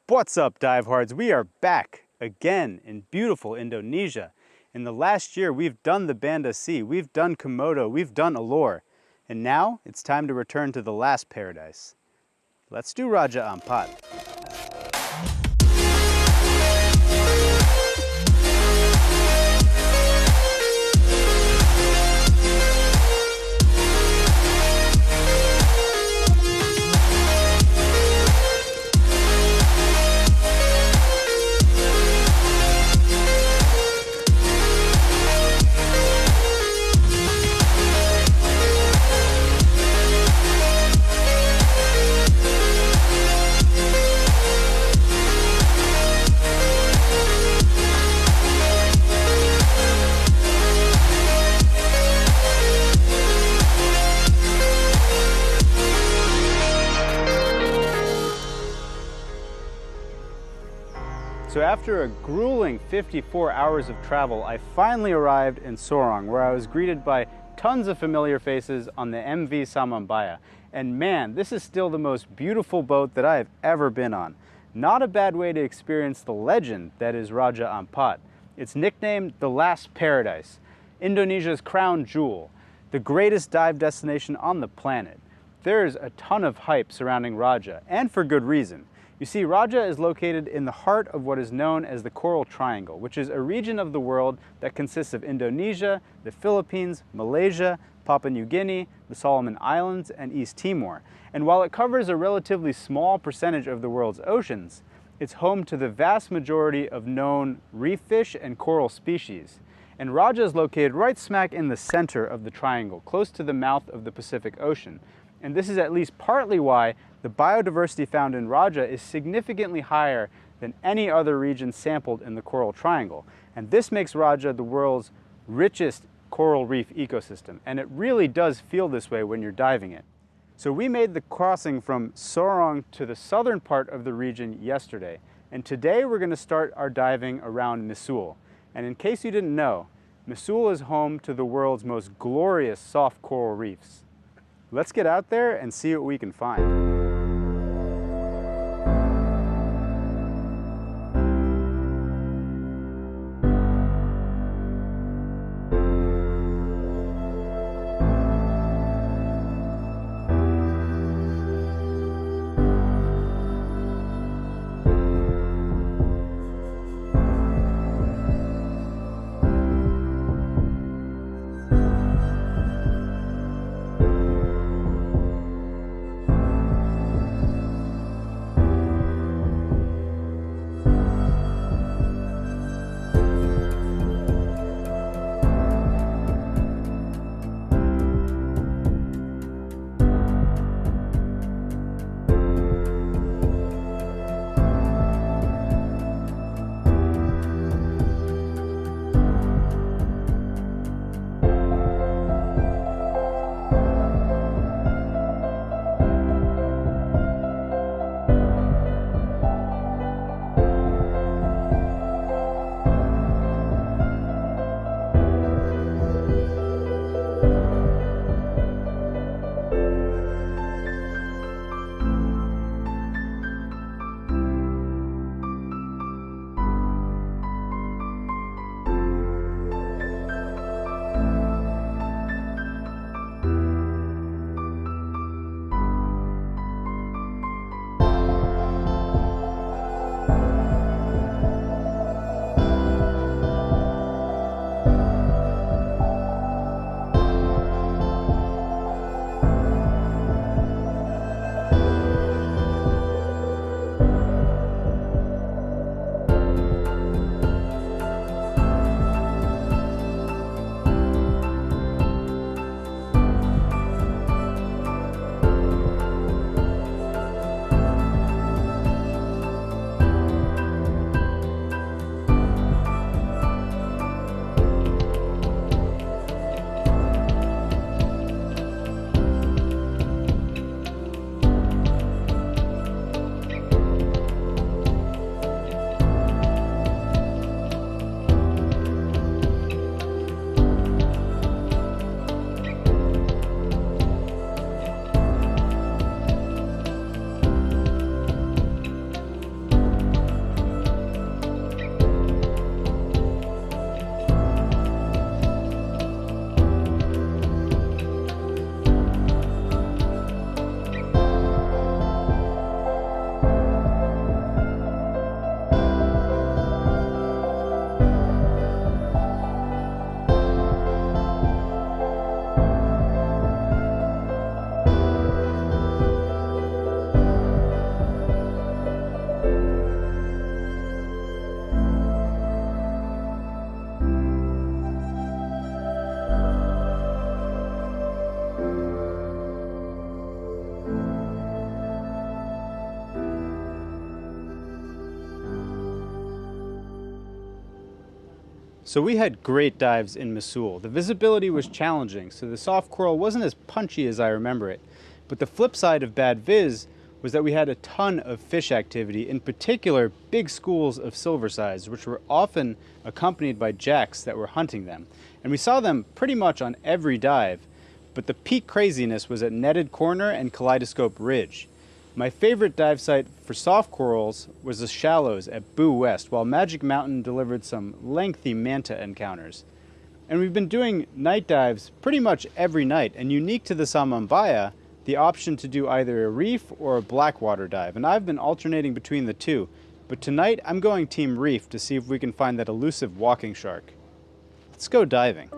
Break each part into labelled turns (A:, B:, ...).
A: What's up, divehards? We are back again in beautiful Indonesia. In the last year, we've done the Banda Sea, we've done Komodo, we've done Alor, and now it's time to return to the last paradise. Let's do Raja Ampat. So after a grueling 54 hours of travel, I finally arrived in Sorong, where I was greeted by tons of familiar faces on the MV SAMAMBAIA. And man, this is still the most beautiful boat that I have ever been on. Not a bad way to experience the legend that is Raja Ampat. It's nicknamed the Last Paradise, Indonesia's crown jewel, the greatest dive destination on the planet. There is a ton of hype surrounding Raja, and for good reason. You see, Raja is located in the heart of what is known as the Coral Triangle, which is a region of the world that consists of Indonesia, the Philippines, Malaysia, Papua New Guinea, the Solomon Islands, and East Timor. And while it covers a relatively small percentage of the world's oceans, it's home to the vast majority of known reef fish and coral species. And Raja is located right smack in the center of the triangle, close to the mouth of the Pacific Ocean. And this is at least partly why the biodiversity found in Raja is significantly higher than any other region sampled in the Coral Triangle. And this makes Raja the world's richest coral reef ecosystem. And it really does feel this way when you're diving it. So we made the crossing from Sorong to the southern part of the region yesterday. And today we're going to start our diving around Misul. And in case you didn't know, Misul is home to the world's most glorious soft coral reefs. Let's get out there and see what we can find. So we had great dives in Mosul. The visibility was challenging, so the soft coral wasn't as punchy as I remember it. But the flip side of bad viz was that we had a ton of fish activity, in particular big schools of silversides, which were often accompanied by jacks that were hunting them. And we saw them pretty much on every dive, but the peak craziness was at Netted Corner and Kaleidoscope Ridge. My favorite dive site for soft corals was the shallows at Boo West, while Magic Mountain delivered some lengthy manta encounters. And we've been doing night dives pretty much every night, and unique to the Samambaia, the option to do either a reef or a blackwater dive, and I've been alternating between the two. But tonight I'm going team reef to see if we can find that elusive walking shark. Let's go diving.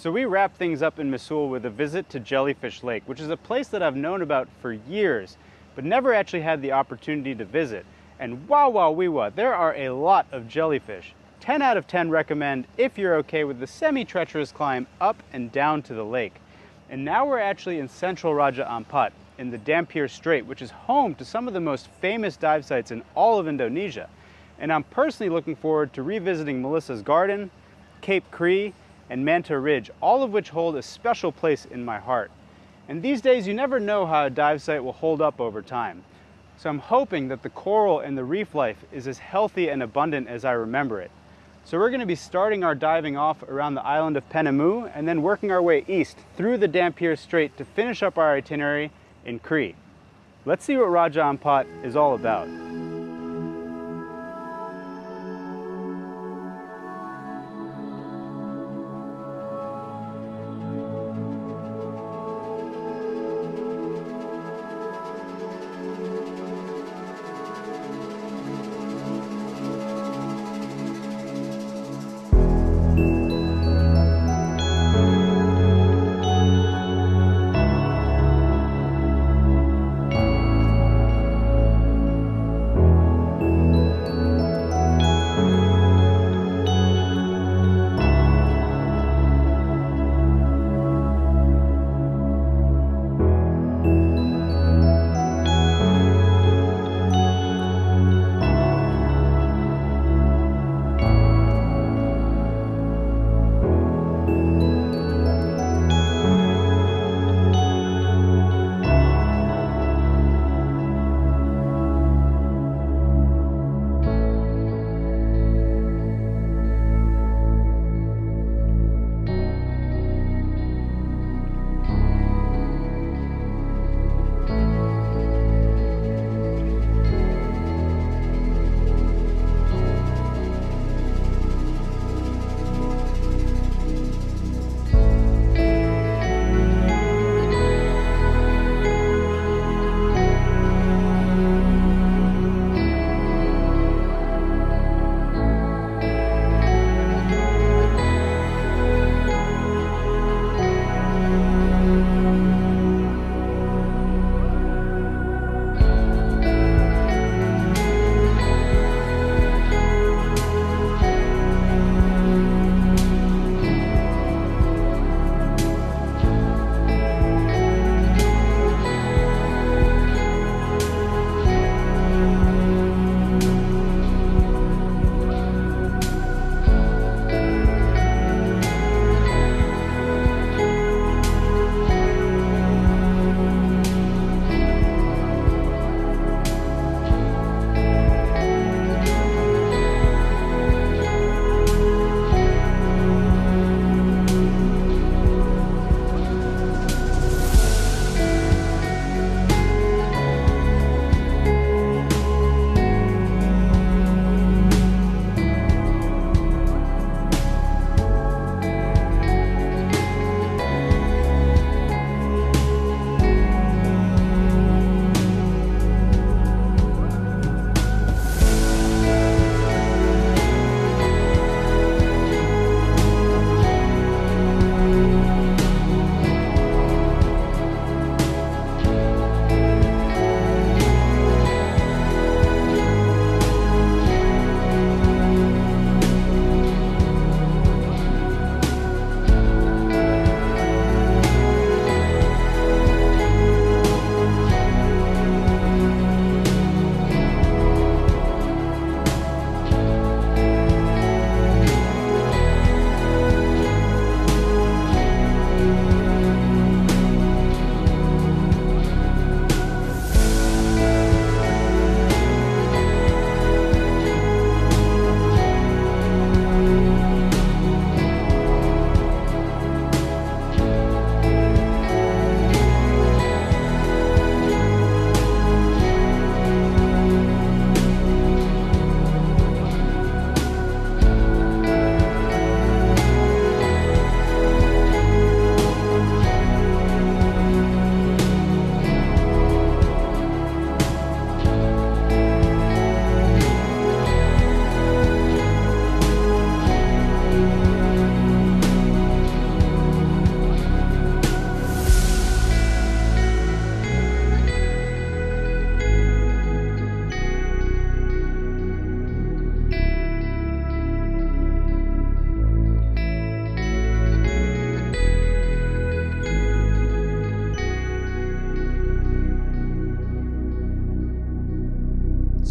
A: So we wrap things up in Mosul with a visit to Jellyfish Lake, which is a place that I've known about for years, but never actually had the opportunity to visit. And wow, there are a lot of jellyfish. 10 out of 10 recommend if you're okay with the semi-treacherous climb up and down to the lake. And now we're actually in central Raja Ampat, in the Dampier Strait, which is home to some of the most famous dive sites in all of Indonesia. And I'm personally looking forward to revisiting Melissa's Garden, Cape Cree, and Manta Ridge, all of which hold a special place in my heart. And these days, you never know how a dive site will hold up over time. So I'm hoping that the coral and the reef life is as healthy and abundant as I remember it. So we're going to be starting our diving off around the island of Penemu and then working our way east through the Dampier Strait to finish up our itinerary in Cree. Let's see what Raja Ampat is all about.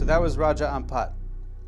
A: that was Raja Ampat,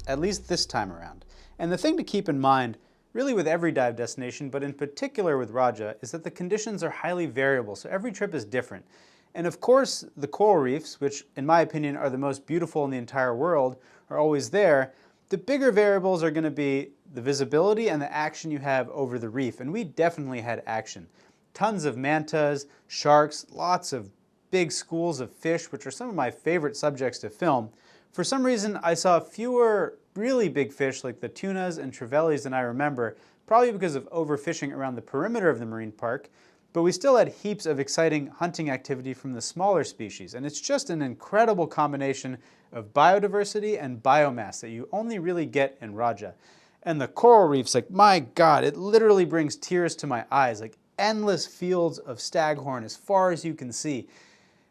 A: at least this time around. And the thing to keep in mind, really with every dive destination, but in particular with Raja, is that the conditions are highly variable, so every trip is different. And of course, the coral reefs, which in my opinion are the most beautiful in the entire world, are always there. The bigger variables are going to be the visibility and the action you have over the reef, and we definitely had action. Tons of mantas, sharks, lots of big schools of fish, which are some of my favorite subjects to film. For some reason, I saw fewer really big fish like the tunas and trevallies than I remember, probably because of overfishing around the perimeter of the marine park, but we still had heaps of exciting hunting activity from the smaller species, and it's just an incredible combination of biodiversity and biomass that you only really get in Raja. And the coral reefs, like, my God, it literally brings tears to my eyes, like endless fields of staghorn as far as you can see.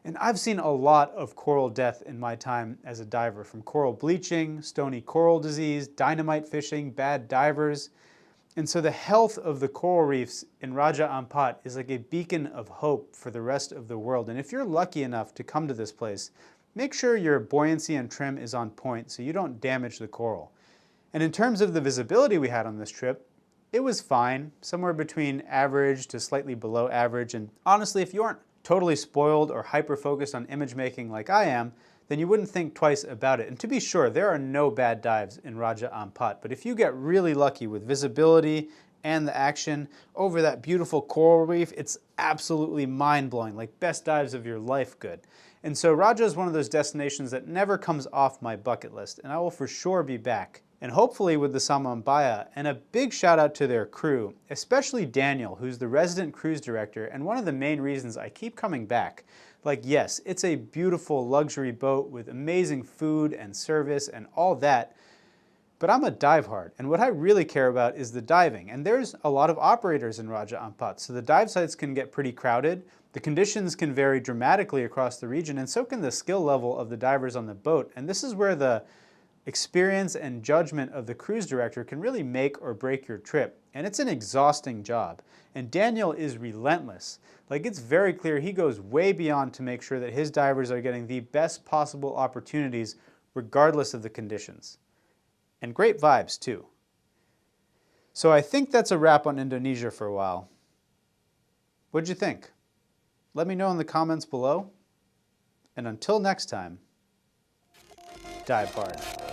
A: And I've seen a lot of coral death in my time as a diver, from coral bleaching, stony coral disease, dynamite fishing, bad divers. And so the health of the coral reefs in Raja Ampat is like a beacon of hope for the rest of the world. And if you're lucky enough to come to this place, make sure your buoyancy and trim is on point so you don't damage the coral. And in terms of the visibility we had on this trip, it was fine, somewhere between average to slightly below average. And honestly, if you aren't totally spoiled or hyper-focused on image making like I am, then you wouldn't think twice about it. And to be sure, there are no bad dives in Raja Ampat, but if you get really lucky with visibility and the action over that beautiful coral reef, it's absolutely mind-blowing, like best dives of your life good. And so Raja is one of those destinations that never comes off my bucket list, and I will for sure be back. And hopefully with the SAMAMBAIA, and a big shout out to their crew, especially Daniel, who's the resident cruise director and one of the main reasons I keep coming back. Like, yes, it's a beautiful luxury boat with amazing food and service and all that, but I'm a dive hard, and what I really care about is the diving, and there's a lot of operators in Raja Ampat, so the dive sites can get pretty crowded, the conditions can vary dramatically across the region, and so can the skill level of the divers on the boat, and this is where the experience and judgment of the cruise director can really make or break your trip. And it's an exhausting job. And Daniel is relentless. Like, it's very clear he goes way beyond to make sure that his divers are getting the best possible opportunities regardless of the conditions. And great vibes too. So I think that's a wrap on Indonesia for a while. What'd you think? Let me know in the comments below. And until next time, dive hard.